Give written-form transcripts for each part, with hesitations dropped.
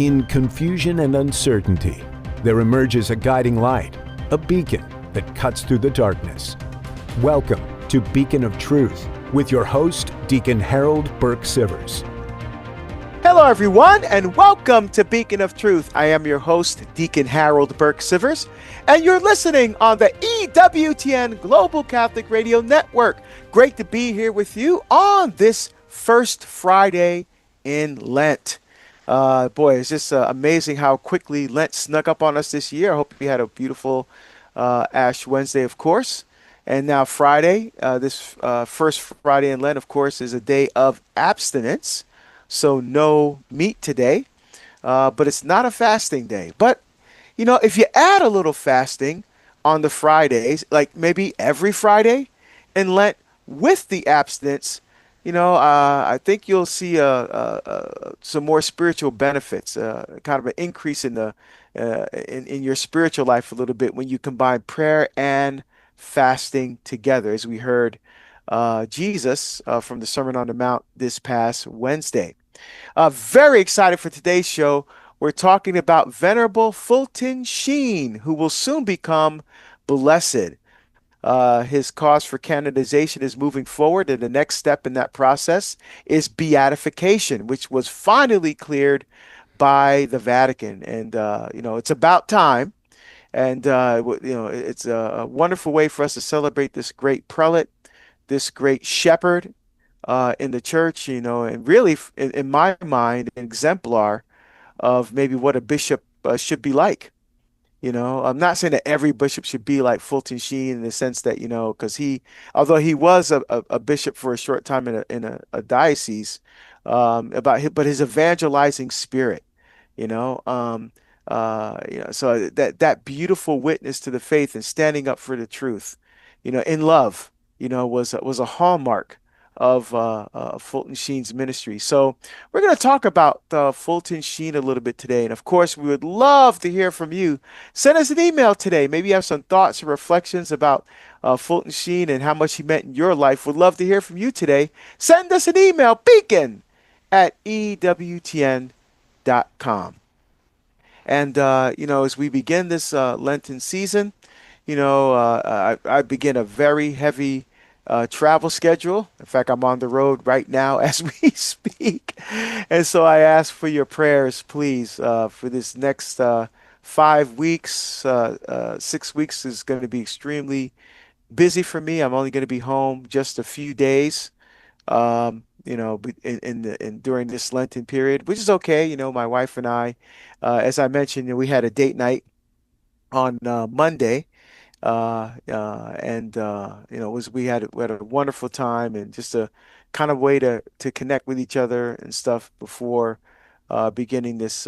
In confusion and uncertainty, there emerges a guiding light, a beacon that cuts through the darkness. Welcome to Beacon of Truth with your host, Deacon Harold Burke-Sivers. Hello, everyone, and welcome to Beacon of Truth. I am your host, Deacon Harold Burke-Sivers, and you're listening on the EWTN Global Catholic Radio Network. Great to be here with you on this first Friday in Lent. Boy, it's just amazing how quickly Lent snuck up on us this year. I hope you had a beautiful Ash Wednesday, of course. And now Friday, this first Friday in Lent, of course, is a day of abstinence. So no meat today, but it's not a fasting day. But, you know, if you add a little fasting on the Fridays, like maybe every Friday in Lent with the abstinence, you know, I think you'll see some more spiritual benefits, kind of an increase in the in your spiritual life a little bit when you combine prayer and fasting together, as we heard Jesus from the Sermon on the Mount this past Wednesday. Very excited for today's show. We're talking about Venerable Fulton Sheen, who will soon become blessed. His cause for canonization is moving forward, and the next step in that process is beatification, which was finally cleared by the Vatican. And, you know, it's about time. And, you know, it's a wonderful way for us to celebrate this great prelate, this great shepherd in the church, you know, and really, in my mind, an exemplar of maybe what a bishop should be like. You know, I'm not saying that every bishop should be like Fulton Sheen in the sense that, you know, because although he was a bishop for a short time in a diocese, but his evangelizing spirit, you know, so that beautiful witness to the faith and standing up for the truth, you know, in love, you know, was a hallmark of Fulton Sheen's ministry. So we're going to talk about Fulton Sheen a little bit today. And of course, we would love to hear from you. Send us an email today. Maybe you have some thoughts or reflections about Fulton Sheen and how much he meant in your life. We'd love to hear from you today. Send us an email, beacon@EWTN.com. And, you know, as we begin this Lenten season, you know, I begin a very heavy travel schedule. In fact, I'm on the road right now as we speak. And so I ask for your prayers, please, for this next 5 weeks. 6 weeks is going to be extremely busy for me. I'm only going to be home just a few days, you know, during this Lenten period, which is okay. You know, my wife and I, as I mentioned, you know, we had a date night on Monday. And you know, we had a wonderful time and just a kind of way to connect with each other and stuff before beginning this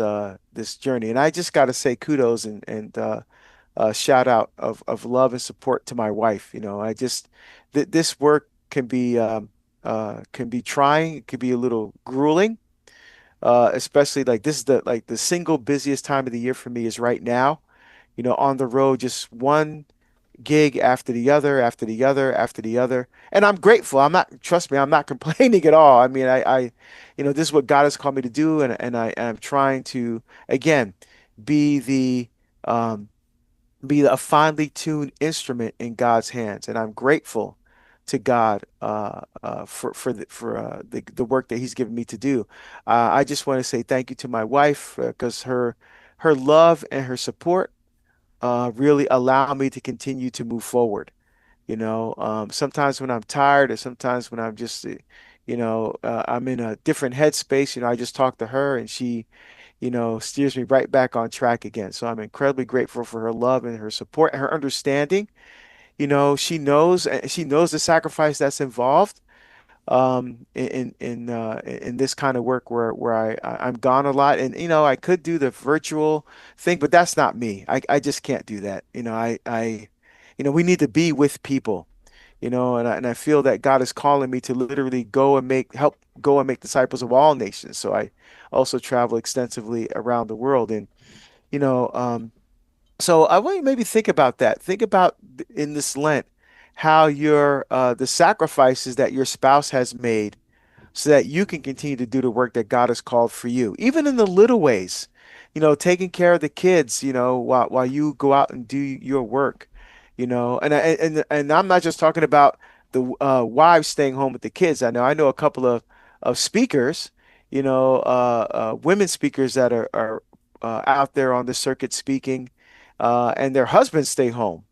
journey. And I just got to say kudos and shout out of love and support to my wife. You know, this work can be trying. It can be a little grueling, especially like this is the single busiest time of the year for me is right now. You know, on the road, just one gig after the other, after the other, after the other. And I'm grateful. Trust me, I'm not complaining at all. I mean, you know, this is what God has called me to do. And I'm trying to, again, be a finely tuned instrument in God's hands. And I'm grateful to God for the work that He's given me to do. I just want to say thank you to my wife because her love and her support really allow me to continue to move forward. You know, sometimes when I'm tired or sometimes when I'm just, you know, I'm in a different headspace, you know, I just talk to her and she, you know, steers me right back on track again. So I'm incredibly grateful for her love and her support and her understanding. You know, she knows the sacrifice that's involved in this kind of work where I'm gone a lot. And you know, I could do the virtual thing, but that's not me. I just can't do that. You know, you know, we need to be with people, you know, and I feel that God is calling me to literally help go and make disciples of all nations. So I also travel extensively around the world. And you know, so I want you to maybe think about that. Think about in this Lent how the sacrifices that your spouse has made so that you can continue to do the work that God has called for you, even in the little ways. taking care of the kids, while you go out and do your work, and I'm not just talking about the wives staying home with the kids. I know a couple of speakers, women speakers that are out there on the circuit speaking, and their husbands stay home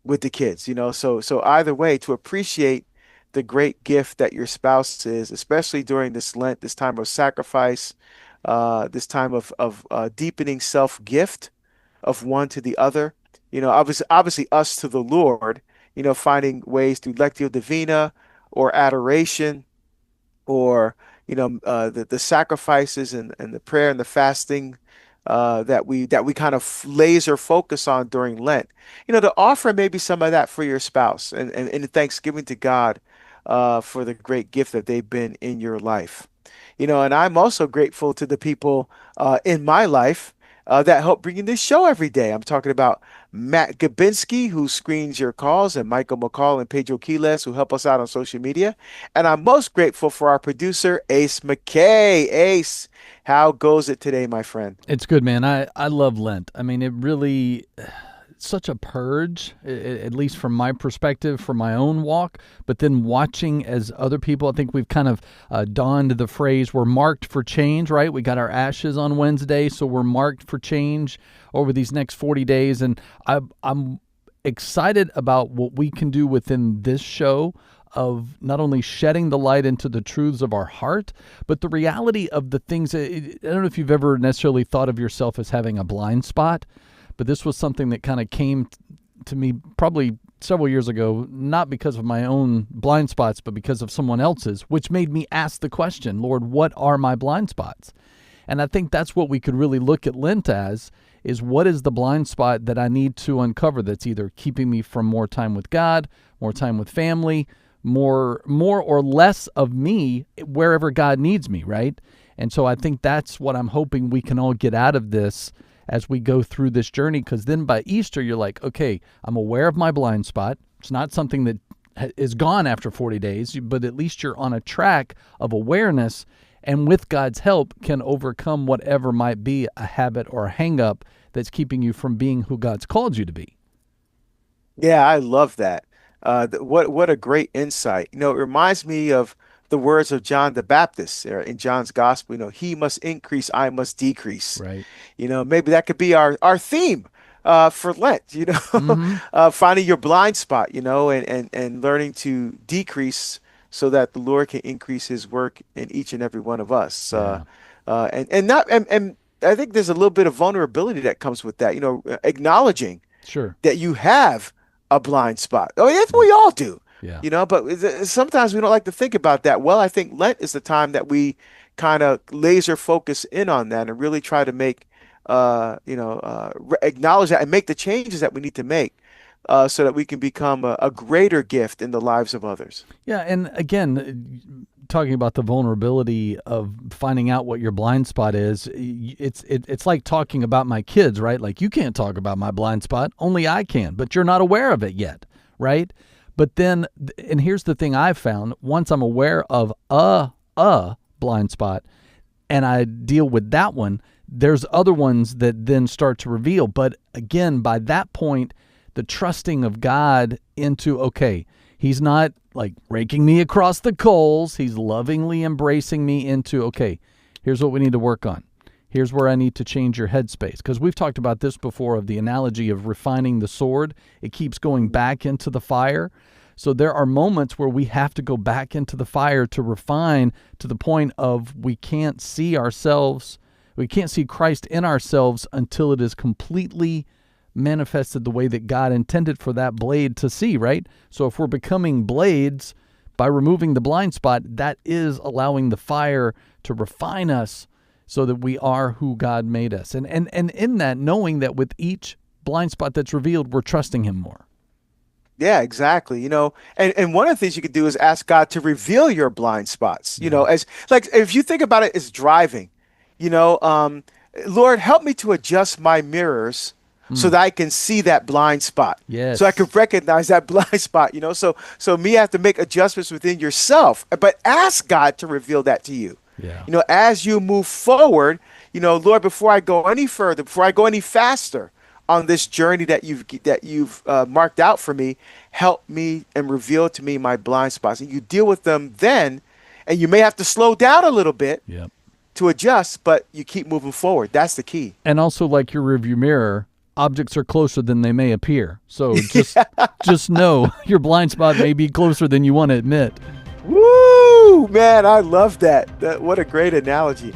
with the kids, so either way, to appreciate the great gift that your spouse is, especially during this Lent, this time of sacrifice, this time of deepening self gift of one to the other. Obviously us to the Lord, finding ways through Lectio Divina or adoration, or the sacrifices and the prayer and the fasting, that we kind of laser focus on during Lent. To offer maybe some of that for your spouse, and thanksgiving to God for the great gift that they've been in your life. And I'm also grateful to the people in my life that help bring in this show every day. I'm talking about Matt Gabinski, who screens your calls, and Michael McCall and Pedro Quiles, who help us out on social media. And I'm most grateful for our producer, Ace McKay. Ace, how goes it today, my friend? It's good, man. I love Lent. I mean, it really, such a purge, at least from my perspective, from my own walk. But then watching as other people, I think we've kind of donned the phrase, we're marked for change, right? We got our ashes on Wednesday, so we're marked for change over these next 40 days. And I'm excited about what we can do within this show of not only shedding the light into the truths of our heart, but the reality of the things. I don't know if you've ever necessarily thought of yourself as having a blind spot, but this was something that kind of came to me probably several years ago, not because of my own blind spots, but because of someone else's, which made me ask the question, Lord, what are my blind spots? And I think that's what we could really look at Lent as, is what is the blind spot that I need to uncover that's either keeping me from more time with God, more time with family, more or less of me wherever God needs me, right? And so I think that's what I'm hoping we can all get out of this as we go through this journey, because then by Easter, you're like, okay, I'm aware of my blind spot. It's not something that is gone after 40 days, but at least you're on a track of awareness, and with God's help can overcome whatever might be a habit or a hang-up that's keeping you from being who God's called you to be. Yeah, I love that. What a great insight. It reminds me of the words of John the Baptist in John's gospel. He must increase, I must decrease. Right. Maybe that could be our theme for Lent, Mm-hmm. finding your blind spot, and learning to decrease so that the Lord can increase his work in each and every one of us. Yeah. And I think there's a little bit of vulnerability that comes with that, acknowledging Sure. that you have a blind spot. Oh, that's what we all do. Yeah. But sometimes we don't like to think about that. Well, I think Lent is the time that we kind of laser focus in on that and really try to make, acknowledge that and make the changes that we need to make, so that we can become a greater gift in the lives of others. Yeah, and again, talking about the vulnerability of finding out what your blind spot is, it's like talking about my kids, right? Like, you can't talk about my blind spot, only I can, but you're not aware of it yet, right? But then, and here's the thing I've found, once I'm aware of a blind spot and I deal with that one, there's other ones that then start to reveal. But again, by that point, the trusting of God into, okay, he's not like raking me across the coals. He's lovingly embracing me into, okay, here's what we need to work on. Here's where I need to change your headspace. Because we've talked about this before, of the analogy of refining the sword. It keeps going back into the fire. So there are moments where we have to go back into the fire to refine, to the point of we can't see ourselves. We can't see Christ in ourselves until it is completely manifested the way that God intended for that blade to see, right? So if we're becoming blades by removing the blind spot, that is allowing the fire to refine us so that we are who God made us. And in that, knowing that with each blind spot that's revealed, we're trusting him more. Yeah, exactly. And one of the things you could do is ask God to reveal your blind spots, as like, if you think about it as driving, Lord, help me to adjust my mirrors so that I can see that blind spot. Yes. So I can recognize that blind spot, so me have to make adjustments within yourself, but ask God to reveal that to you. Yeah. As you move forward, Lord, before I go any further, before I go any faster on this journey that you've marked out for me, help me and reveal to me my blind spots. And you deal with them then, and you may have to slow down a little bit Yep. to adjust, but you keep moving forward. That's the key. And also, like your rearview mirror, objects are closer than they may appear. So just know your blind spot may be closer than you want to admit. Woo, man, I love that. What a great analogy.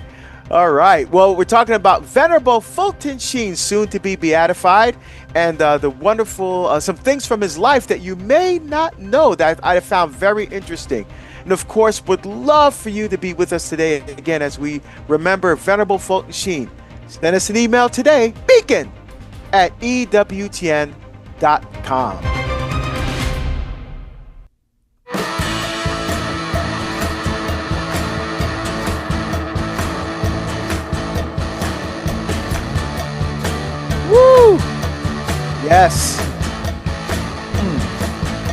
All right. Well, we're talking about Venerable Fulton Sheen, soon to be beatified, and the wonderful, some things from his life that you may not know that I found very interesting. And of course, would love for you to be with us today again as we remember Venerable Fulton Sheen. Send us an email today, beacon@EWTN.com. Woo! Yes.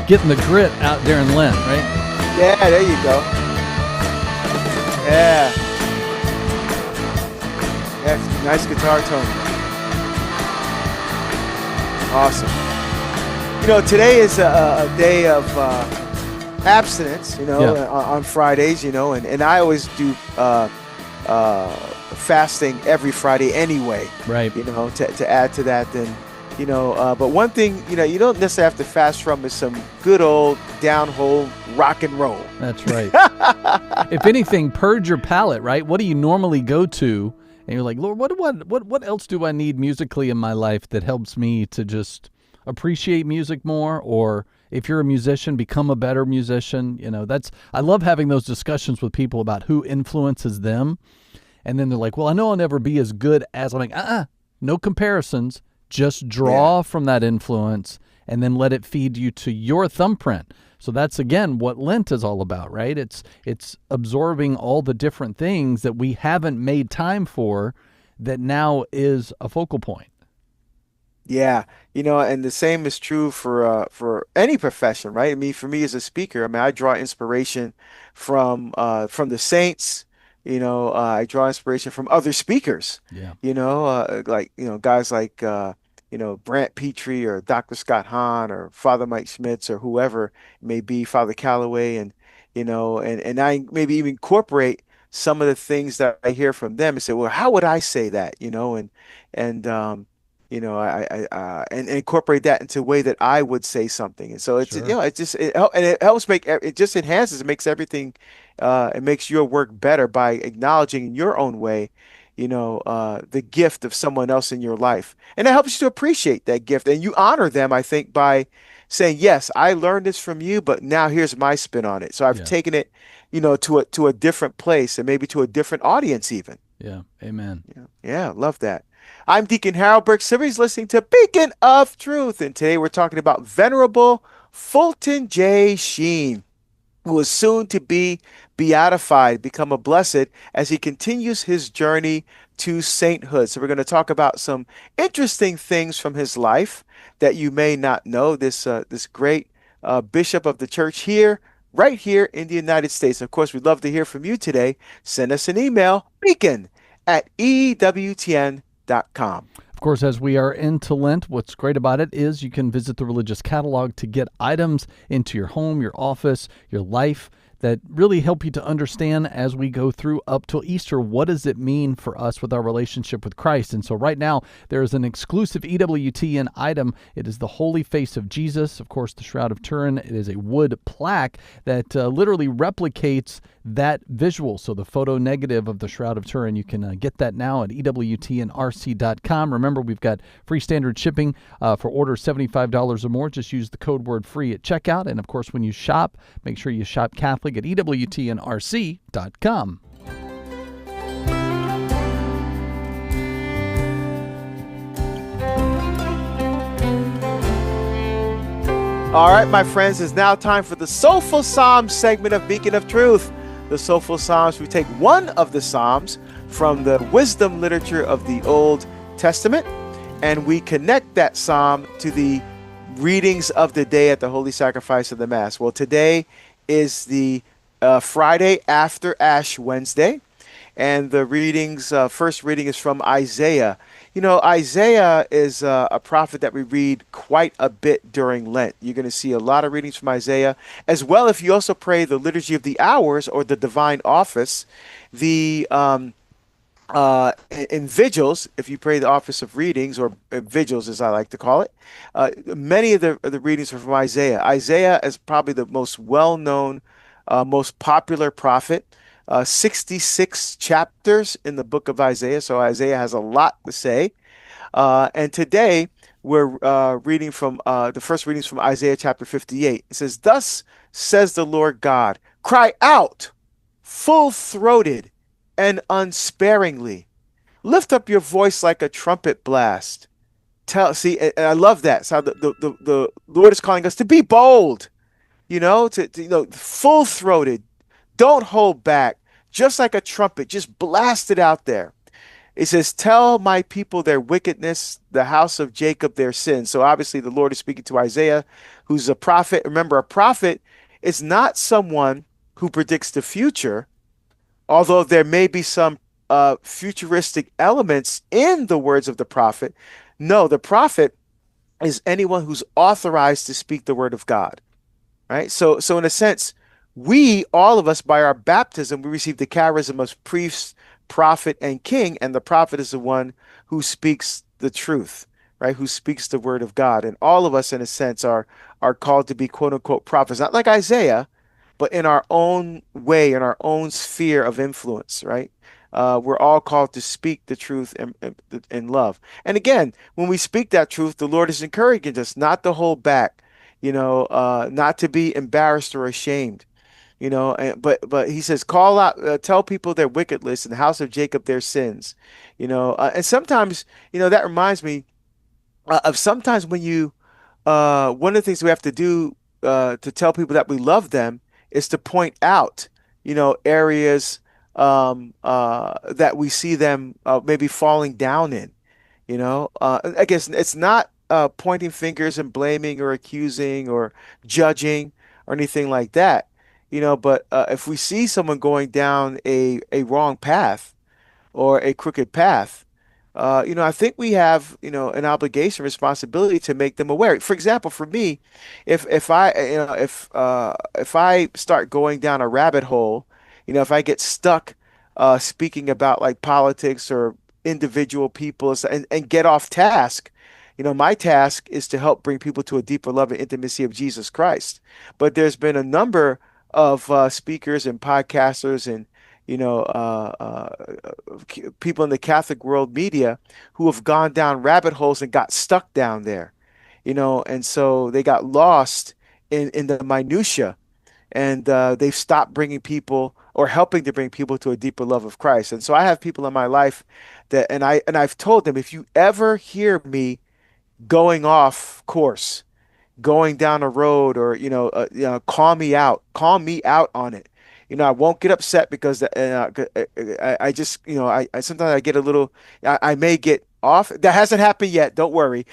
Getting the grit out during Lent, right? Yeah, there you go. Yeah. That's nice guitar tone. Awesome. Today is a day of abstinence, on Fridays, and I always do fasting every Friday anyway. Right. To add to that, then, but one thing, you don't necessarily have to fast from is some good old down-hole rock and roll. That's right. If anything, purge your palate, right? What do you normally go to? And you're like, Lord, what else do I need musically in my life that helps me to just appreciate music more? Or if you're a musician, become a better musician. I love having those discussions with people about who influences them. And then they're like, well, I know I'll never be as good as. I'm like, no comparisons. Just draw from that influence and then let it feed you to your thumbprint. So that's, again, what Lent is all about, right? It's absorbing all the different things that we haven't made time for that now is a focal point. Yeah, and the same is true for any profession, right? I mean, for me as a speaker, I draw inspiration from the saints. I draw inspiration from other speakers. Yeah. Guys like Brant Petrie or Dr. Scott Hahn or Father Mike Schmitz or whoever it may be, Father Calloway, and I maybe even incorporate some of the things that I hear from them and say, well, how would I say that? And incorporate that into a way that I would say something. And so it's, Sure. it helps it just enhances, it makes everything, it makes your work better by acknowledging in your own way, the gift of someone else in your life. And it helps you to appreciate that gift. And you honor them, I think, by saying, yes, I learned this from you, but now here's my spin on it. So I've taken it, to a different place and maybe to a different audience even. Yeah. Amen. Yeah. Love that. I'm Deacon Harold Burke-Sivers, listening to Beacon of Truth. And today we're talking about Venerable Fulton J. Sheen, who is soon to be beatified, become a blessed, as he continues his journey to sainthood. So we're going to talk about some interesting things from his life that you may not know. This great bishop of the church right here in the United States. Of course, we'd love to hear from you today. Send us an email, beacon@EWTN.com. Of course, as we are into Lent, what's great about it is you can visit the religious catalog to get items into your home, your office, your life that really help you to understand as we go through up till Easter, what does it mean for us with our relationship with Christ? And so right now, there is an exclusive EWTN item. It is the Holy Face of Jesus, of course, the Shroud of Turin. It is a wood plaque that literally replicates that visual. So the photo negative of the Shroud of Turin, you can get that now at EWTNRC.com. Remember, we've got free standard shipping for orders $75 or more. Just use the code word free at checkout. And of course, when you shop, make sure you shop Catholic at EWTNRC.com. All right, my friends, it's now time for the Soulful Psalm segment of Beacon of Truth. The Soulful Psalms, we take one of the Psalms from the wisdom literature of the Old Testament, and we connect that Psalm to the readings of the day at the Holy Sacrifice of the Mass. Well, today is the Friday after Ash Wednesday, And the readings, first reading is from Isaiah. Isaiah is a prophet that we read quite a bit during Lent. You're going to see a lot of readings from Isaiah, as well if you also pray the Liturgy of the Hours or the Divine Office. The in vigils, if you pray the office of readings or vigils, as I like to call it, many of the readings are from Isaiah. Isaiah is probably the most well-known, most popular prophet. 66 chapters in the book of Isaiah, so Isaiah has a lot to say. And today we're reading from the first readings from Isaiah chapter 58. It says, "Thus says the Lord God, cry out, full-throated and unsparingly. Lift up your voice like a trumpet blast." See, and I love that. So the Lord is calling us to be bold, full-throated. Don't hold back. Just like a trumpet, just blast it out there. It says, "Tell my people their wickedness, the house of Jacob their sins." So obviously the Lord is speaking to Isaiah, who's a prophet. Remember, a prophet is not someone who predicts the future, although there may be some futuristic elements in the words of the prophet. No, the prophet is anyone who's authorized to speak the word of God, right? So in a sense, all of us, by our baptism, we receive the charism of priest, prophet, and king, and the prophet is the one who speaks the truth, right? Who speaks the word of God. And all of us, in a sense, are called to be quote unquote prophets, not like Isaiah, but in our own way, in our own sphere of influence, right? We're all called to speak the truth in love. And again, when we speak that truth, the Lord is encouraging us not to hold back, not to be embarrassed or ashamed. But he says, call out, tell people their wickedness and the house of Jacob their sins. And sometimes, that reminds me of sometimes when one of the things we have to do to tell people that we love them is to point out, areas that we see them maybe falling down in. I guess it's not pointing fingers and blaming or accusing or judging or anything like that. But if we see someone going down a wrong path or a crooked path, I think we have, an obligation, responsibility to make them aware. For example, for me, if I start going down a rabbit hole, if I get stuck speaking about like politics or individual people and get off task, my task is to help bring people to a deeper love and intimacy of Jesus Christ. But there's been a number of speakers and podcasters and people in the Catholic world media who have gone down rabbit holes and got stuck down there, and so they got lost in the minutia, and they've stopped bringing people or helping to bring people to a deeper love of Christ. And so I have people in my life I've told them, if you ever hear me going off course, going down a road, or call me out on it. I won't get upset because I just I sometimes I get a little, I may get off. That hasn't happened yet, don't worry.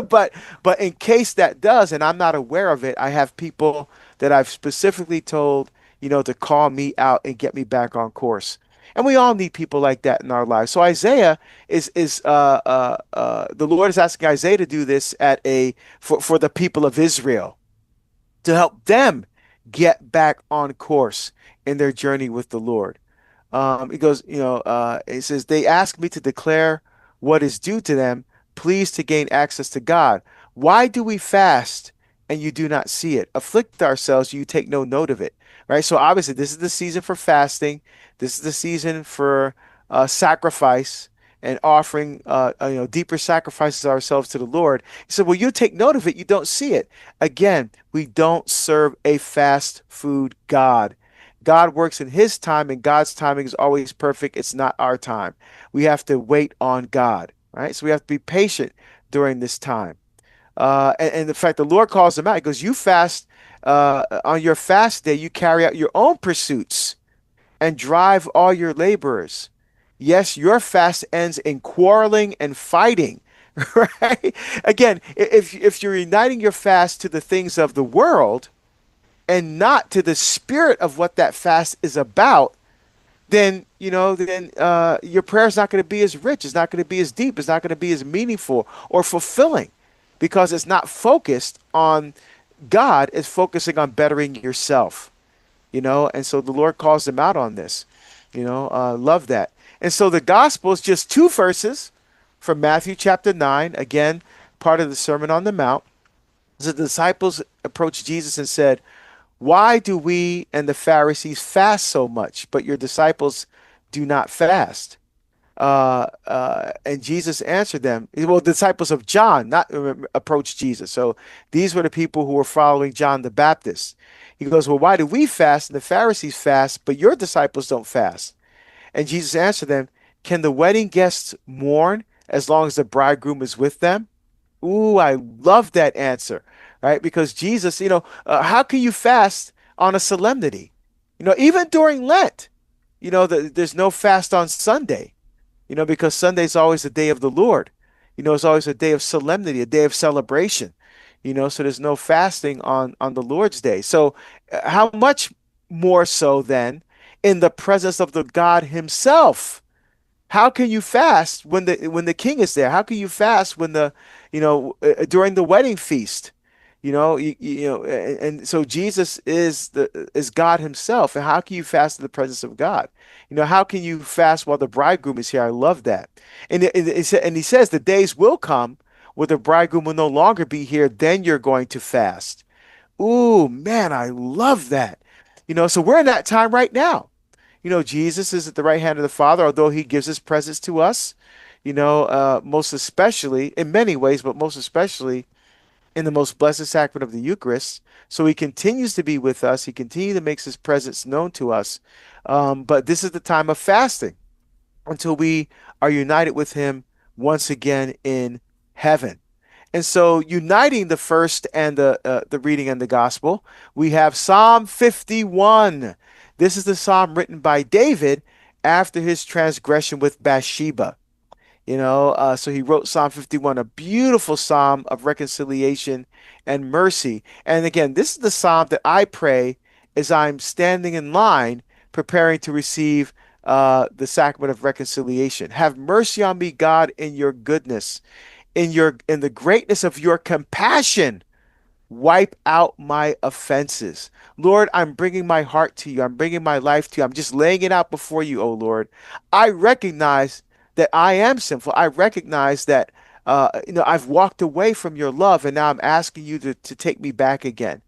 but in case that does and I'm not aware of it, I have people that I've specifically told to call me out and get me back on course. And we all need people like that in our lives. So Isaiah the Lord is asking Isaiah to do this for the people of Israel, to help them get back on course in their journey with the Lord. He goes, it says, "They ask me to declare what is due to them, pleased to gain access to God. Why do we fast and you do not see it? Afflict ourselves, you take no note of it." Right? So obviously this is the season for fasting. This is the season for sacrifice and offering deeper sacrifices ourselves to the Lord. He said, well, you take note of it, you don't see it. Again, we don't serve a fast food God. God works in his time, and God's timing is always perfect. It's not our time. We have to wait on God, right? So we have to be patient during this time. And in fact, the Lord calls them out. He goes, you fast, on your fast day, you carry out your own pursuits and drive all your laborers. Yes, your fast ends in quarreling and fighting, right? Again, if you're uniting your fast to the things of the world and not to the spirit of what that fast is about, then your prayer is not going to be as rich, it's not going to be as deep, it's not going to be as meaningful or fulfilling, because it's not focused on God, it's focusing on bettering yourself. And so the Lord calls them out on this. Love that. And so the gospel is just 2 verses from Matthew chapter 9, again, part of the Sermon on the Mount. The disciples approached Jesus and said, "Why do we and the Pharisees fast so much, but your disciples do not fast?" And Jesus answered them. Well, the disciples of John not approached Jesus. So these were the people who were following John the Baptist. He goes, "Well, why do we fast and the Pharisees fast, but your disciples don't fast?" And Jesus answered them, "Can the wedding guests mourn as long as the bridegroom is with them?" Ooh, I love that answer, right? Because Jesus, how can you fast on a solemnity? Even during Lent, there's no fast on Sunday, because Sunday's always the day of the Lord. It's always a day of solemnity, a day of celebration, so there's no fasting on the Lord's day. So how much more so then in the presence of the God himself? How can you fast when the king is there? How can you fast when during the wedding feast? And so Jesus is God himself. And how can you fast in the presence of God? How can you fast while the bridegroom is here? I love that. And he says the days will come where the bridegroom will no longer be here. Then you're going to fast. Ooh, man, I love that. So we're in that time right now. Jesus is at the right hand of the Father, although he gives his presence to us, most especially in many ways, but most especially in the most blessed sacrament of the Eucharist. So he continues to be with us. He continues to make his presence known to us. But this is the time of fasting until we are united with him once again in heaven. And so uniting the first and the reading and the gospel, we have Psalm 51. This is the psalm written by David after his transgression with Bathsheba. So he wrote Psalm 51, a beautiful psalm of reconciliation and mercy. And again, this is the psalm that I pray as I'm standing in line preparing to receive the sacrament of reconciliation. Have mercy on me, God, in your goodness, in the greatness of your compassion. Wipe out my offenses. Lord, I'm bringing my heart to you. I'm bringing my life to you. I'm just laying it out before you, oh Lord. I recognize that I am sinful. I recognize that I've walked away from your love, and now I'm asking you to take me back again.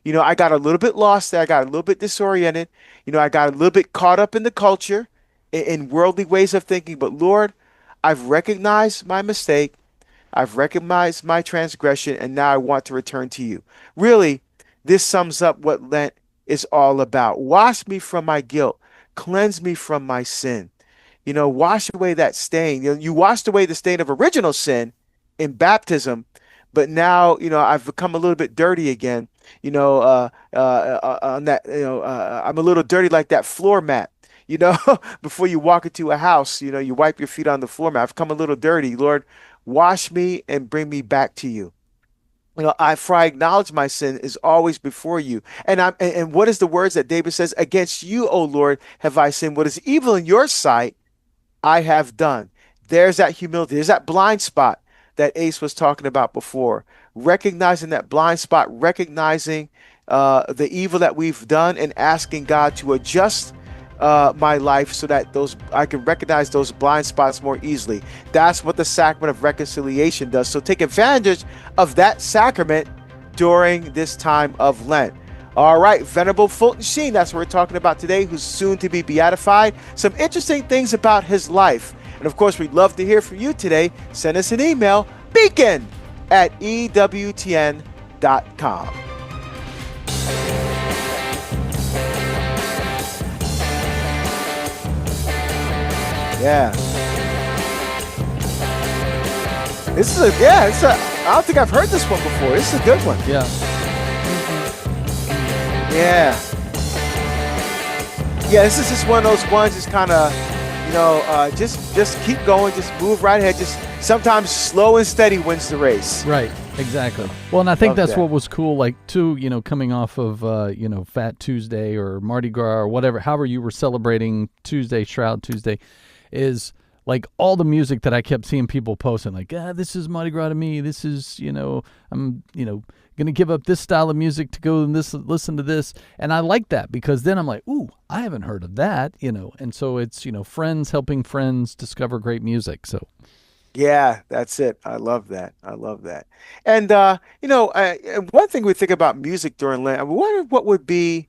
I got a little bit lost there. I got a little bit disoriented. I got a little bit caught up in the culture, in worldly ways of thinking. But Lord, I've recognized my mistake. I've recognized my transgression, and now I want to return to you. Really, this sums up what Lent is all about. Wash me from my guilt. Cleanse me from my sin. Wash away that stain. You washed away the stain of original sin in baptism, but now, I've become a little bit dirty again. On that, I'm a little dirty like that floor mat. Before you walk into a house, you wipe your feet on the floor mat. I've come a little dirty. Lord, wash me and bring me back to you. For I acknowledge my sin is always before you. And what is the words that David says? Against you, O Lord, have I sinned. What is evil in your sight, I have done. There's that humility. There's that blind spot that Ace was talking about before. Recognizing that blind spot, recognizing the evil that we've done, and asking God to adjust my life so that I can recognize those blind spots more easily. That's what the sacrament of reconciliation does. So take advantage of that sacrament during this time of Lent. All right, Venerable Fulton Sheen, that's what we're talking about today, who's soon to be beatified. Some interesting things about his life. And of course, we'd love to hear from you today. Send us an email, beacon@EWTN.com. Yeah. I don't think I've heard this one before. This is a good one. Yeah. Yeah. Yeah, this is just one of those ones, just kind of, just keep going, just move right ahead. Just sometimes slow and steady wins the race. Right. Exactly. Well, and I think Love that's that. what was cool, like, too, coming off of, Fat Tuesday or Mardi Gras or whatever, however you were celebrating Tuesday, Shroud Tuesday, is like all the music that I kept seeing people posting, like, this is Mardi Gras to me. This is, I'm, going to give up this style of music to go and listen to this. And I like that because then I'm like, ooh, I haven't heard of that, and so it's, friends helping friends discover great music. So. Yeah, that's it. I love that. I love that. And one thing we think about music during Lent, I wonder what would be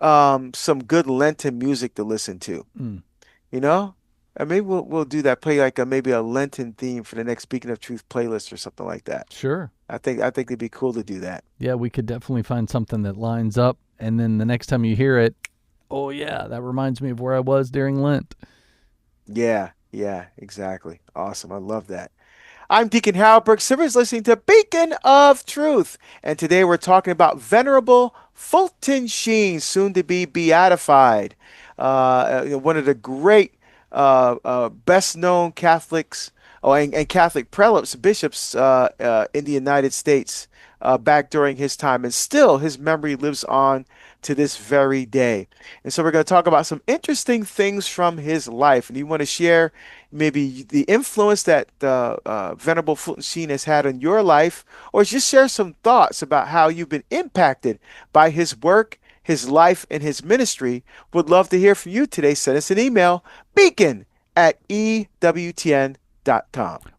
some good Lenten music to listen to. Mm, You know, and maybe we'll do that. Play like maybe a Lenten theme for the next Beacon of Truth playlist or something like that. sure. I think it'd be cool to do that. Yeah, we could definitely find something that lines up. And then the next time you hear it, oh, yeah, that reminds me of where I was during Lent. Yeah, yeah, exactly. Awesome. I love that. I'm Deacon Harold Burke-Sivers, listening to Beacon of Truth. And today we're talking about Venerable Fulton Sheen, soon to be beatified. One of the great, best known Catholics, and Catholic prelates, bishops in the United States back during his time. And still, his memory lives on to this very day. And so we're going to talk about some interesting things from his life. And you want to share maybe the influence that Venerable Fulton Sheen has had on your life, or just share some thoughts about how you've been impacted by his work, his life, and his ministry. Would love to hear from you today. Send us an email, beacon@ewtn.com.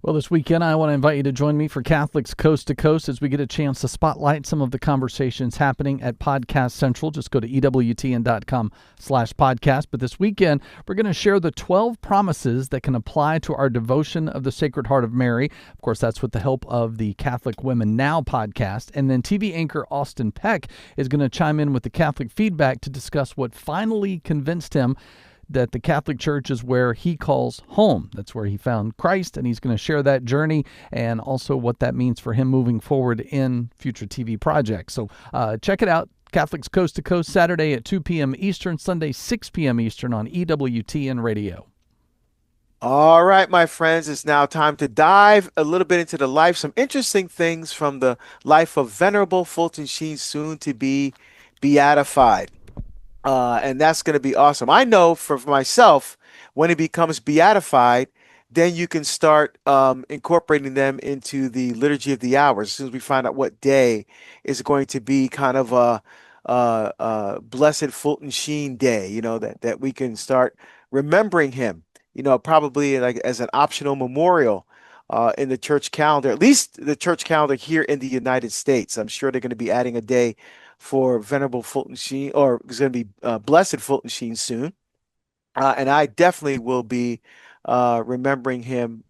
Well, this weekend, I want to invite you to join me for Catholics Coast to Coast as we get a chance to spotlight some of the conversations happening at Podcast Central. Just go to EWTN.com/podcast. But this weekend, we're going to share the 12 promises that can apply to our devotion of the Sacred Heart of Mary. Of course, that's with the help of the Catholic Women Now podcast. And then TV anchor Austin Peck is going to chime in with the Catholic feedback to discuss what finally convinced him that the Catholic Church is where he calls home. That's where he found Christ, and he's going to share that journey and also what that means for him moving forward in future TV projects. So check it out. Catholics Coast to Coast, Saturday at 2 p.m. Eastern, Sunday 6 p.m. Eastern on EWTN Radio. All right, my friends, it's now time to dive a little bit into the life, some interesting things from the life of Venerable Fulton Sheen, soon to be beatified. And that's going to be awesome. I know for myself, when it becomes beatified, then you can start incorporating them into the Liturgy of the Hours. As soon as we find out what day is going to be kind of a Blessed Fulton Sheen Day, that we can start remembering him, probably like as an optional memorial in the church calendar, at least the church calendar here in the United States. I'm sure they're going to be adding a day for Venerable Fulton Sheen, or it's going to be Blessed Fulton Sheen soon. And I definitely will be remembering him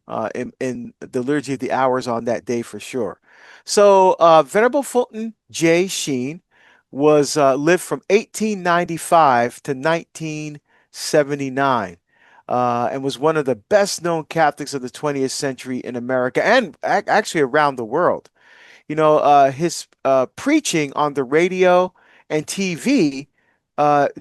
in the Liturgy of the Hours on that day for sure. So Venerable Fulton J. Sheen was lived from 1895 to 1979. And was one of the best known Catholics of the 20th century in America and actually around the world. His preaching on the radio and TV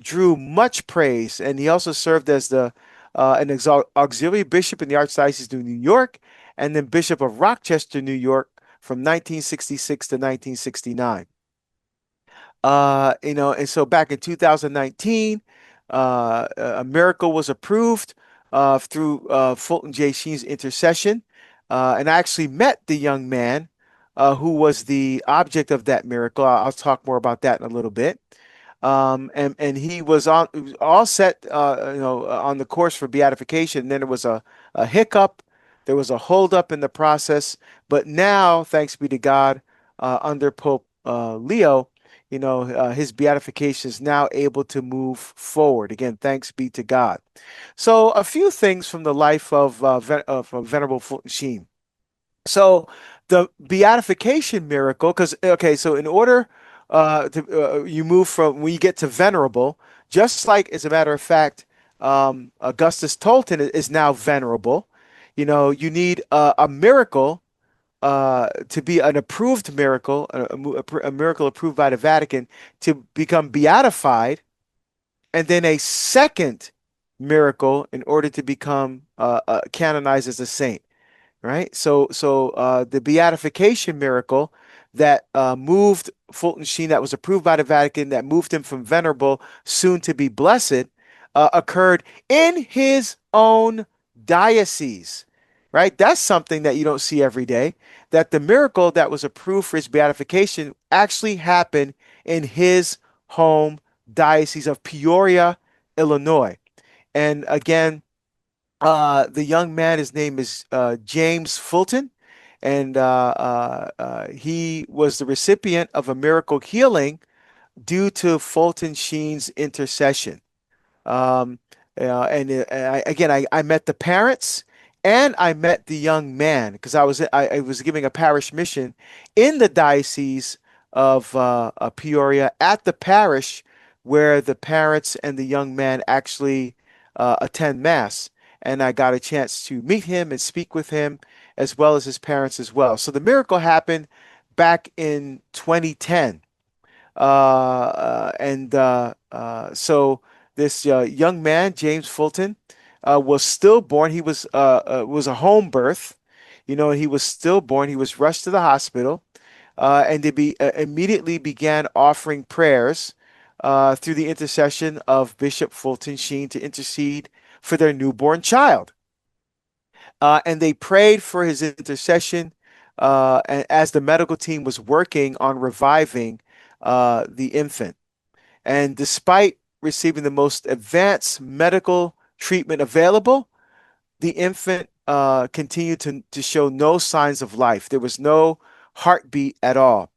drew much praise, and he also served as an auxiliary bishop in the Archdiocese of New York, and then Bishop of Rochester, New York, from 1966 to 1969. And so back in 2019, a miracle was approved through Fulton J. Sheen's intercession, and I actually met the young man who was the object of that miracle. I'll talk more about that in a little bit. And he was all set, on the course for beatification. And then there was a hiccup. There was a holdup in the process. But now, thanks be to God, under Pope Leo, his beatification is now able to move forward. Again, thanks be to God. So a few things from the life of Venerable Fulton Sheen. So the beatification miracle, so in order you move from when you get to venerable, just like as a matter of fact, Augustus Tolton is now venerable. You need a miracle to be an approved miracle, a miracle approved by the Vatican to become beatified, and then a second miracle in order to become canonized as a saint. right? So the beatification miracle that moved Fulton Sheen, that was approved by the Vatican, that moved him from venerable soon to be blessed, occurred in his own diocese, right? That's something that you don't see every day. That the miracle that was approved for his beatification actually happened in his home diocese of Peoria, Illinois. And again, the young man, his name is James Fulton, and he was the recipient of a miracle healing due to Fulton Sheen's intercession. Um, I met the parents and I met the young man because I was giving a parish mission in the diocese of Peoria at the parish where the parents and the young man actually attend mass, and I got a chance to meet him and speak with him as well as his parents as well. So the miracle happened back in 2010. So this young man, James Fulton, was stillborn. He was a home birth. You know, he was stillborn. He was rushed to the hospital, and immediately began offering prayers through the intercession of Bishop Fulton Sheen to intercede for their newborn child. And they prayed for his intercession as the medical team was working on reviving the infant. And despite receiving the most advanced medical treatment available, the infant continued to show no signs of life. There was no heartbeat at all.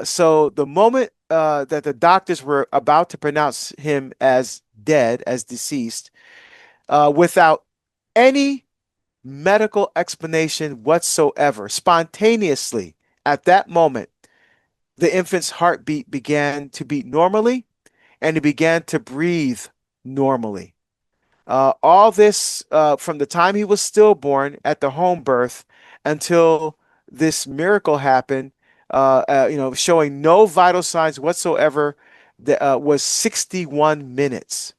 So the moment that the doctors were about to pronounce him as dead, as deceased, without any medical explanation whatsoever, spontaneously, at that moment, the infant's heartbeat began to beat normally and he began to breathe normally. All this from the time he was stillborn at the home birth until this miracle happened, showing no vital signs whatsoever, that was 61 minutes.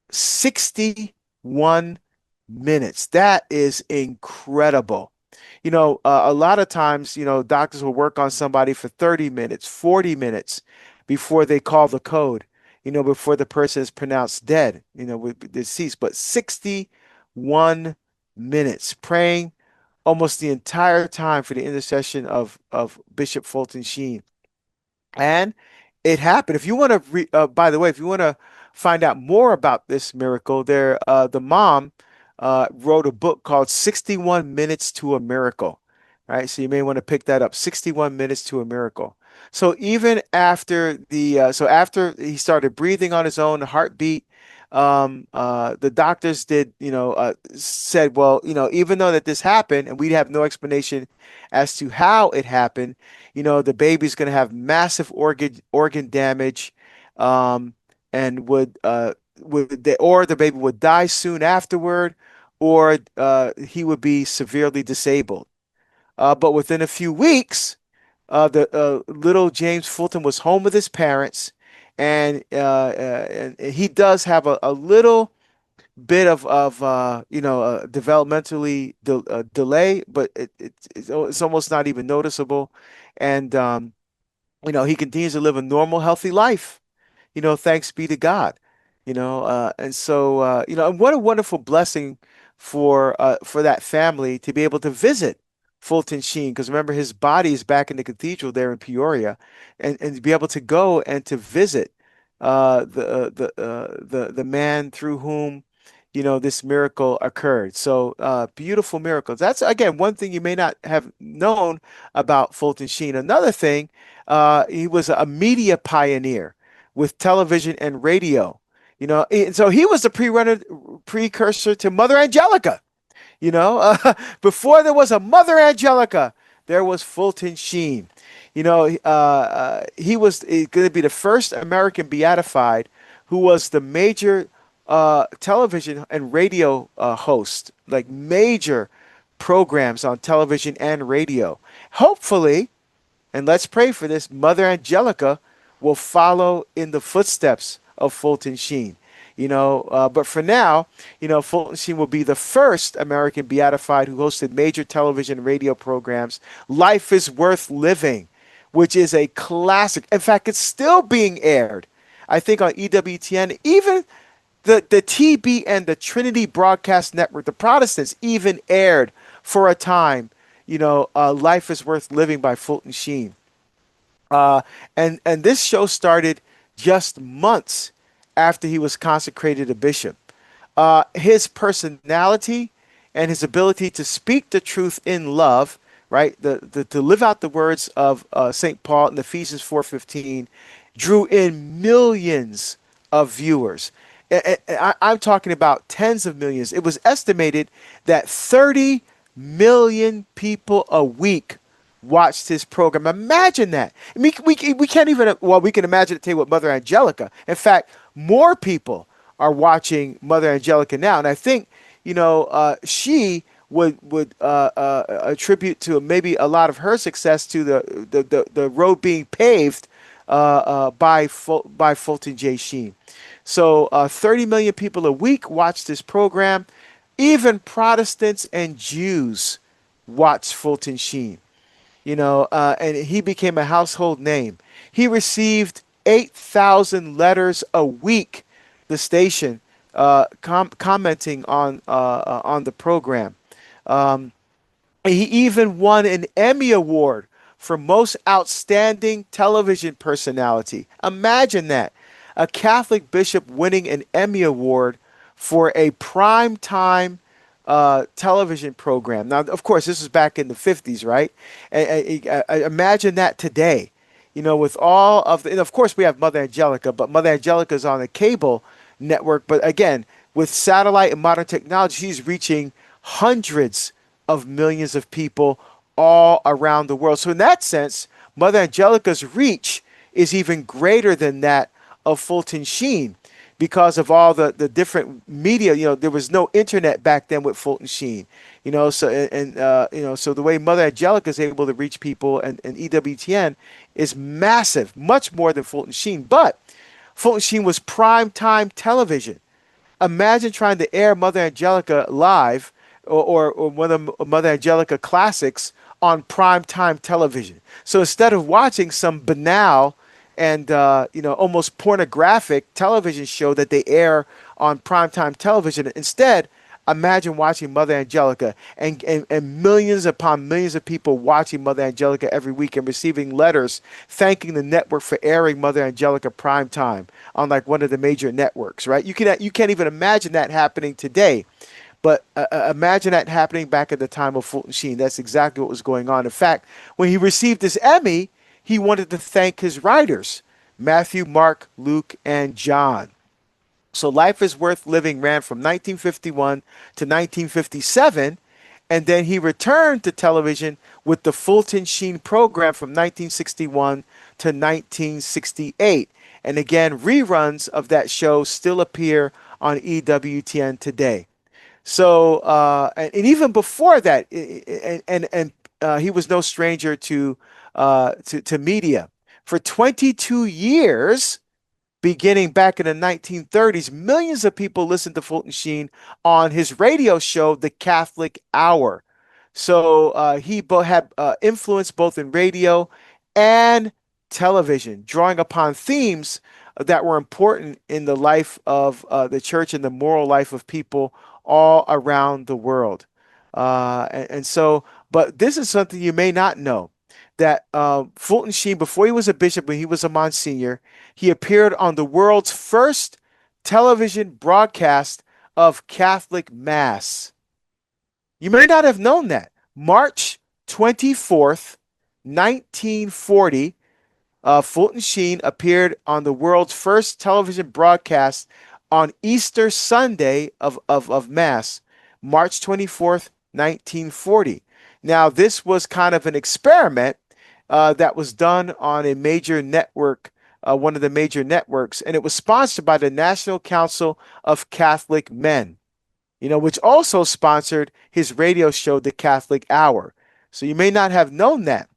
61 minutes. That is incredible. A lot of times, doctors will work on somebody for 30 minutes, 40 minutes before they call the code, before the person is pronounced dead, with deceased. But 61 minutes praying almost the entire time for the intercession of Bishop Fulton Sheen. And it happened. If you want to, by the way, if you want to find out more about this miracle, the mom wrote a book called 61 Minutes to a Miracle. Right. So you may want to pick that up. 61 Minutes to a Miracle. So even after after he started breathing on his own, heartbeat, the doctors said, well, even though that this happened and we have no explanation as to how it happened, the baby's going to have massive organ damage, and or the baby would die soon afterward, or he would be severely disabled. But within a few weeks, the little James Fulton was home with his parents, and he does have a little bit of developmentally delay, but it's almost not even noticeable, and he continues to live a normal, healthy life. Thanks be to God. And what a wonderful blessing for that family to be able to visit Fulton Sheen, because remember his body is back in the cathedral there in Peoria, and to be able to go and to visit the man through whom this miracle occurred. So beautiful miracles. That's again one thing you may not have known about Fulton Sheen. Another thing, he was a media pioneer with television and radio. And so he was the precursor to Mother Angelica. Before there was a Mother Angelica, there was Fulton Sheen. He was going to be the first American beatified who was the major television and radio host, like major programs on television and radio. Hopefully, and let's pray for this, Mother Angelica will follow in the footsteps of Fulton Sheen. But for now, Fulton Sheen will be the first American beatified who hosted major television and radio programs. Life is Worth Living, which is a classic. In fact, it's still being aired, I think, on EWTN. Even the TBN, the Trinity Broadcast Network, the Protestants even aired for a time, Life is Worth Living by Fulton Sheen. And this show started just months after he was consecrated a bishop. His personality and his ability to speak the truth in love, right, to live out the words of St. Paul in Ephesians 4:15, drew in millions of viewers. I'm talking about tens of millions. It was estimated that 30 million people a week watched his program. Imagine that. I mean, we can't even, we can imagine it today with Mother Angelica. In fact, more people are watching Mother Angelica now. And I think, she would attribute to maybe a lot of her success to the road being paved by Fulton J. Sheen. So 30 million people a week watched this program. Even Protestants and Jews watched Fulton Sheen, and he became a household name. He received 8,000 letters a week, the station, commenting on the program. He even won an Emmy Award for Most Outstanding Television Personality. Imagine that. A Catholic bishop winning an Emmy Award for a prime time television program. Now, of course, this was back in the 50s, right? Imagine that today, with all of and of course, we have Mother Angelica, but Mother Angelica is on a cable network. But again, with satellite and modern technology, she's reaching hundreds of millions of people all around the world. So in that sense, Mother Angelica's reach is even greater than that of Fulton Sheen because of all the different media. There was no internet back then with Fulton Sheen, so the way Mother Angelica is able to reach people and EWTN is massive, much more than Fulton Sheen. But Fulton Sheen was prime time television. Imagine trying to air Mother Angelica live or one of Mother Angelica classics on prime time television. So instead of watching some banal and almost pornographic television show that they air on primetime television, instead, imagine watching Mother Angelica and millions upon millions of people watching Mother Angelica every week and receiving letters thanking the network for airing Mother Angelica primetime on like one of the major networks, right? You can't even imagine that happening today. But imagine that happening back at the time of Fulton Sheen. That's exactly what was going on. In fact, when he received his Emmy, he wanted to thank his writers, Matthew, Mark, Luke, and John. So Life is Worth Living ran from 1951 to 1957, and then he returned to television with the Fulton Sheen program from 1961 to 1968. And again, reruns of that show still appear on EWTN today. So, and even before that, he was no stranger to media. For 22 years, beginning back in the 1930s, millions of people listened to Fulton Sheen on his radio show, The Catholic Hour. So he had influence both in radio and television, drawing upon themes that were important in the life of the church and the moral life of people all around the world. But this is something you may not know, that Fulton Sheen, before he was a bishop, when he was a Monsignor, he appeared on the world's first television broadcast of Catholic Mass. You may not have known that. March 24th, 1940, Fulton Sheen appeared on the world's first television broadcast on Easter Sunday of Mass, March 24th, 1940. Now, this was kind of an experiment that was done on a major network, one of the major networks, and it was sponsored by the National Council of Catholic Men, which also sponsored his radio show, The Catholic Hour. So you may not have known that.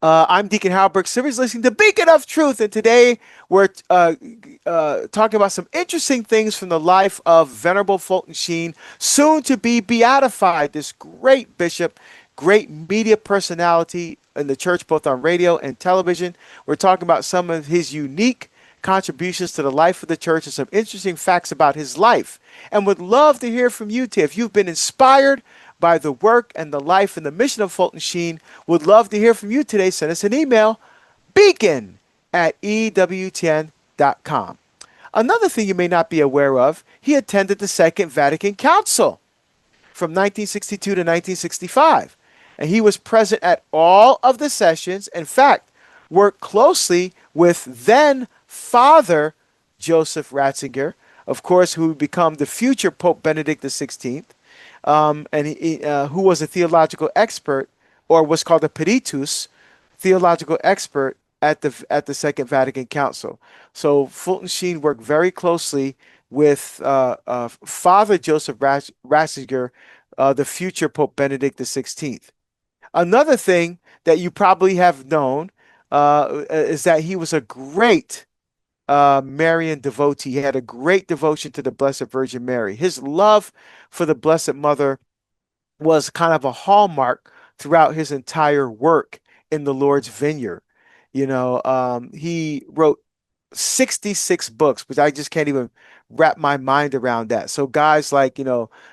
I'm Deacon Harold Burke-Sivers, listening to Beacon of Truth, and today we're talking about some interesting things from the life of Venerable Fulton Sheen, soon to be beatified. This great bishop, great media personality in the church, both on radio and television. We're talking about some of his unique contributions to the life of the church and some interesting facts about his life. And would love to hear from you, too. If you've been inspired by the work and the life and the mission of Fulton Sheen, would love to hear from you today. Send us an email, beacon@ewtn.com. Another thing you may not be aware of, he attended the Second Vatican Council from 1962 to 1965. And he was present at all of the sessions. In fact, worked closely with then Father Joseph Ratzinger, of course, who would become the future Pope Benedict XVI, who was a theological expert, or was called a peritus, theological expert at the Second Vatican Council. So Fulton Sheen worked very closely with Father Joseph Ratzinger, the future Pope Benedict XVI. Another thing that you probably have known is that he was a great Marian devotee. He had a great devotion to the Blessed Virgin Mary. His love for the Blessed Mother was kind of a hallmark throughout his entire work in the Lord's vineyard. He wrote 66 books, which I just can't even wrap my mind around that. So guys like,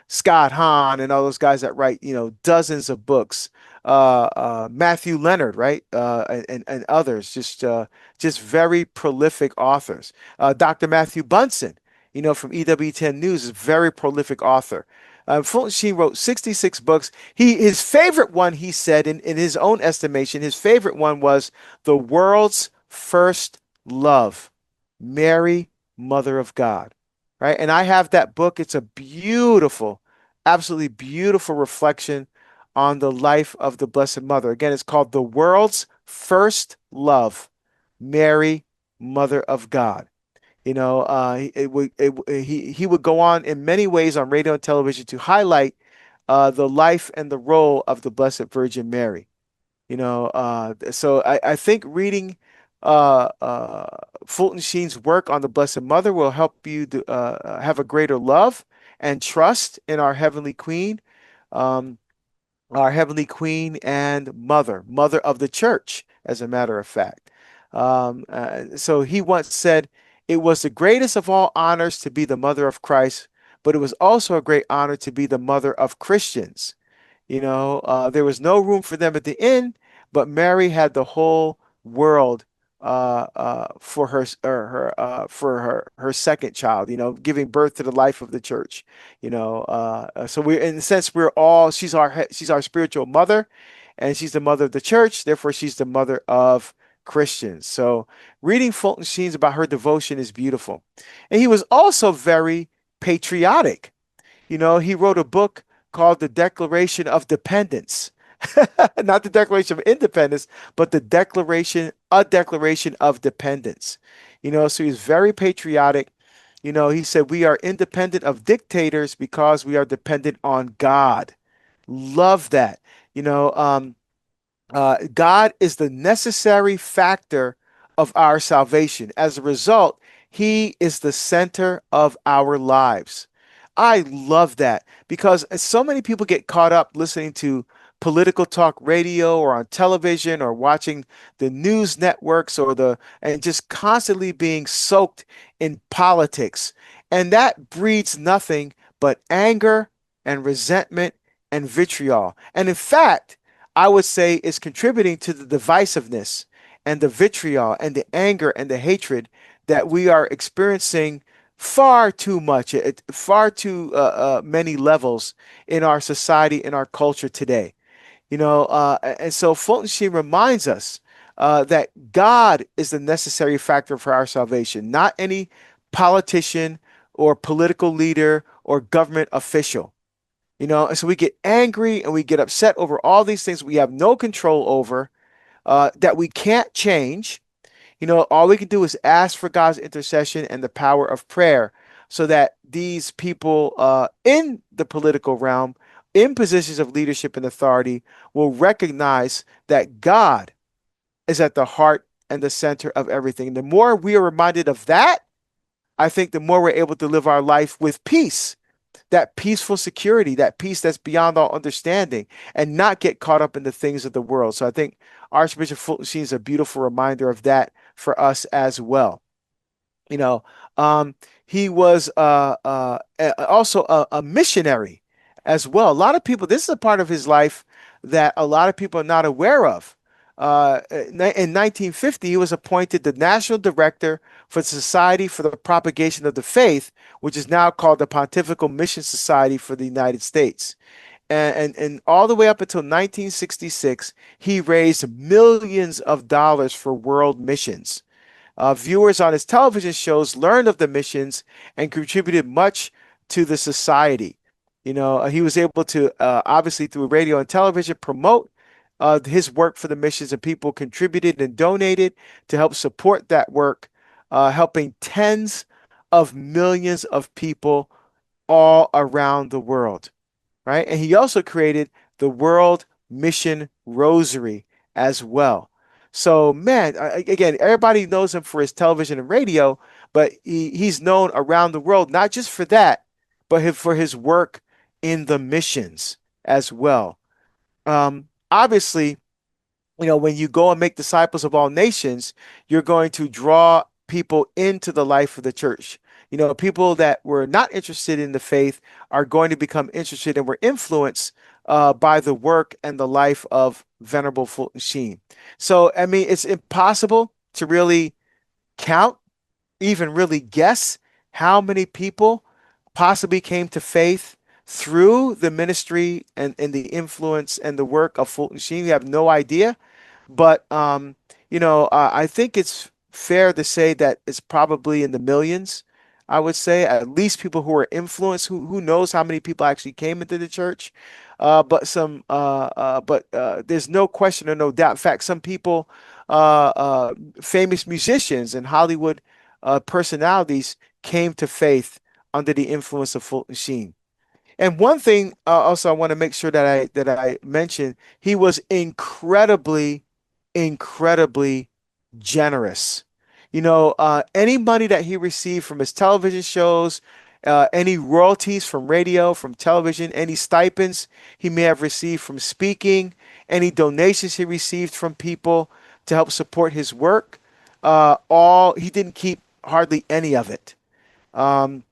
Scott Hahn and all those guys that write, dozens of books, Matthew Leonard, right? And others, just very prolific authors. Dr. Matthew Bunson, from EWTN News, is a very prolific author. Fulton Sheen wrote 66 books. His favorite one, he said, in his own estimation, his favorite one was The World's First Love, Mary, Mother of God, right? And I have that book. It's a beautiful, absolutely beautiful reflection on the life of the Blessed Mother. Again, it's called The World's First Love, Mary, Mother of God. He would go on in many ways on radio and television to highlight the life and the role of the Blessed Virgin Mary. So I think reading Fulton Sheen's work on the Blessed Mother will help you to have a greater love and trust in our Heavenly Queen. Our Heavenly Queen and Mother of the Church, as a matter of fact. So he once said, "It was the greatest of all honors to be the mother of Christ, but it was also a great honor to be the mother of Christians." There was no room for them at the inn, but Mary had the whole world for her second child, giving birth to the life of the church. So we're, in a sense, she's our spiritual mother, and she's the mother of the church. Therefore, she's the mother of Christians. So reading Fulton Sheen's about her devotion is beautiful. And he was also very patriotic. He wrote a book called The Declaration of Dependence. Not the Declaration of Independence, but a Declaration of Dependence. So he's very patriotic. He said, "We are independent of dictators because we are dependent on God." Love that. God is the necessary factor of our salvation. As a result, he is the center of our lives. I love that because so many people get caught up listening to political talk radio or on television or watching the news networks and just constantly being soaked in politics. And that breeds nothing but anger and resentment and vitriol. And in fact, I would say is contributing to the divisiveness and the vitriol and the anger and the hatred that we are experiencing far too much, at far too many levels in our society, in our culture today. And so Fulton Sheen reminds us that God is the necessary factor for our salvation, not any politician or political leader or government official. And so we get angry and we get upset over all these things we have no control over, that we can't change. All we can do is ask for God's intercession and the power of prayer so that these people in the political realm, in positions of leadership and authority, will recognize that God is at the heart and the center of everything. The more we are reminded of that, I think the more we're able to live our life with peace, that peaceful security, that peace that's beyond all understanding, and not get caught up in the things of the world. So I think Archbishop Fulton Sheen is a beautiful reminder of that for us as well. You know, he was also a missionary as well. A lot of people, this is a part of his life that a lot of people are not aware of. In 1950, he was appointed the National Director for the Society for the Propagation of the Faith, which is now called the Pontifical Mission Society for the United States. And all the way up until 1966, he raised millions of dollars for world missions. Viewers on his television shows learned of the missions and contributed much to the society. He was able to, obviously through radio and television, promote his work for the missions, and people contributed and donated to help support that work, helping tens of millions of people all around the world, right? And he also created the World Mission Rosary as well. So, man, again, everybody knows him for his television and radio, but he's known around the world, not just for that, but for his work in the missions as well. Obviously, when you go and make disciples of all nations, you're going to draw people into the life of the church. People that were not interested in the faith are going to become interested and were influenced by the work and the life of Venerable Fulton Sheen. So, I mean, it's impossible to really count, even really guess how many people possibly came to faith through the ministry and the influence and the work of Fulton Sheen. We have no idea. But, I think it's fair to say that it's probably in the millions. I would say at least people who are influenced. Who knows how many people actually came into the church? But there's no question or no doubt. In fact, some people, famous musicians and Hollywood personalities, came to faith under the influence of Fulton Sheen. And one thing also I want to make sure that I mention, he was incredibly generous. Any money that he received from his television shows, any royalties from radio, from television, any stipends he may have received from speaking, any donations he received from people to help support his work, he didn't keep hardly any of it. The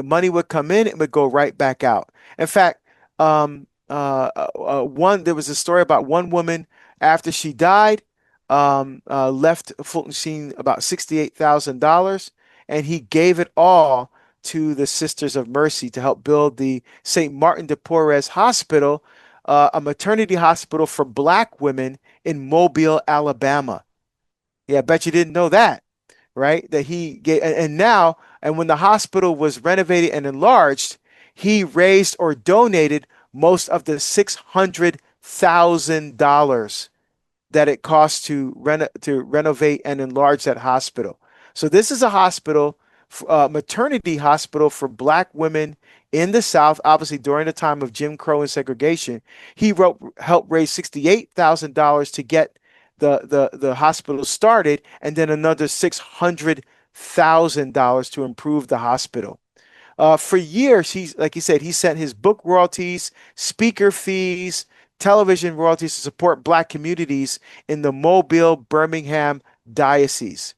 money would come in, it would go right back out. In fact, there was a story about one woman after she died, left Fulton Sheen about $68,000, and he gave it all to the Sisters of Mercy to help build the St. Martin de Porres Hospital, a maternity hospital for Black women in Mobile, Alabama. Yeah, I bet you didn't know that, right? That he gave, and when the hospital was renovated and enlarged, he raised or donated most of the $600,000 that it cost to renovate and enlarge that hospital. So this is a hospital, maternity hospital for Black women in the South, obviously during the time of Jim Crow and segregation. He helped raise $68,000 to get the hospital started, and then another $600,000 to improve the hospital. For years, like he said, he sent his book royalties, speaker fees, television royalties to support Black communities in the Mobile, Birmingham diocese.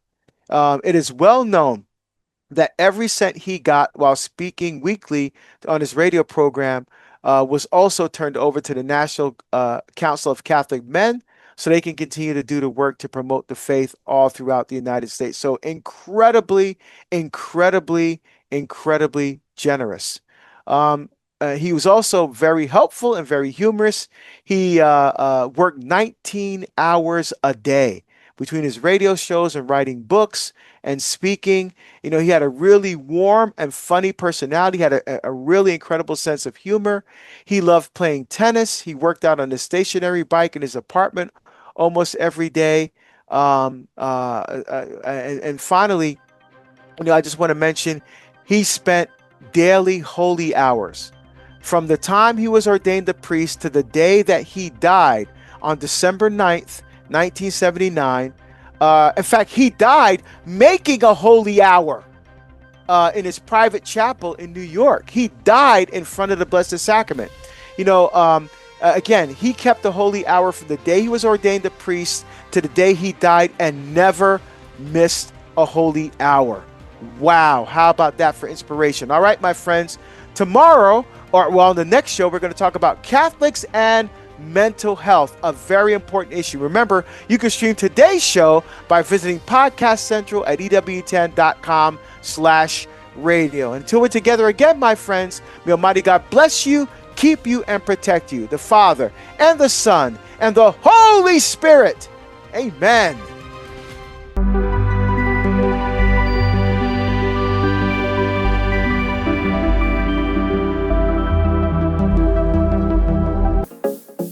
It is well known that every cent he got while speaking weekly on his radio program was also turned over to the National Council of Catholic Men, so they can continue to do the work to promote the faith all throughout the United States. So incredibly generous. He was also very helpful and very humorous. He worked 19 hours a day between his radio shows and writing books and speaking. He had a really warm and funny personality. He had a really incredible sense of humor. He loved playing tennis. He worked out on his stationary bike in his apartment almost every day. And finally, I just want to mention, he spent daily holy hours from the time he was ordained a priest to the day that he died on December 9th, 1979. In fact, he died making a holy hour in his private chapel in New York. He died in front of the Blessed Sacrament. Again, he kept the holy hour from the day he was ordained a priest to the day he died and never missed a holy hour. Wow, how about that for inspiration? All right, my friends, tomorrow, on the next show, we're going to talk about Catholics and mental health, a very important issue. Remember, you can stream today's show by visiting Podcast Central at EWTN.com/radio. Until we're together again, my friends, may Almighty God bless you, keep you, and protect you, the Father and the Son and the Holy Spirit. Amen.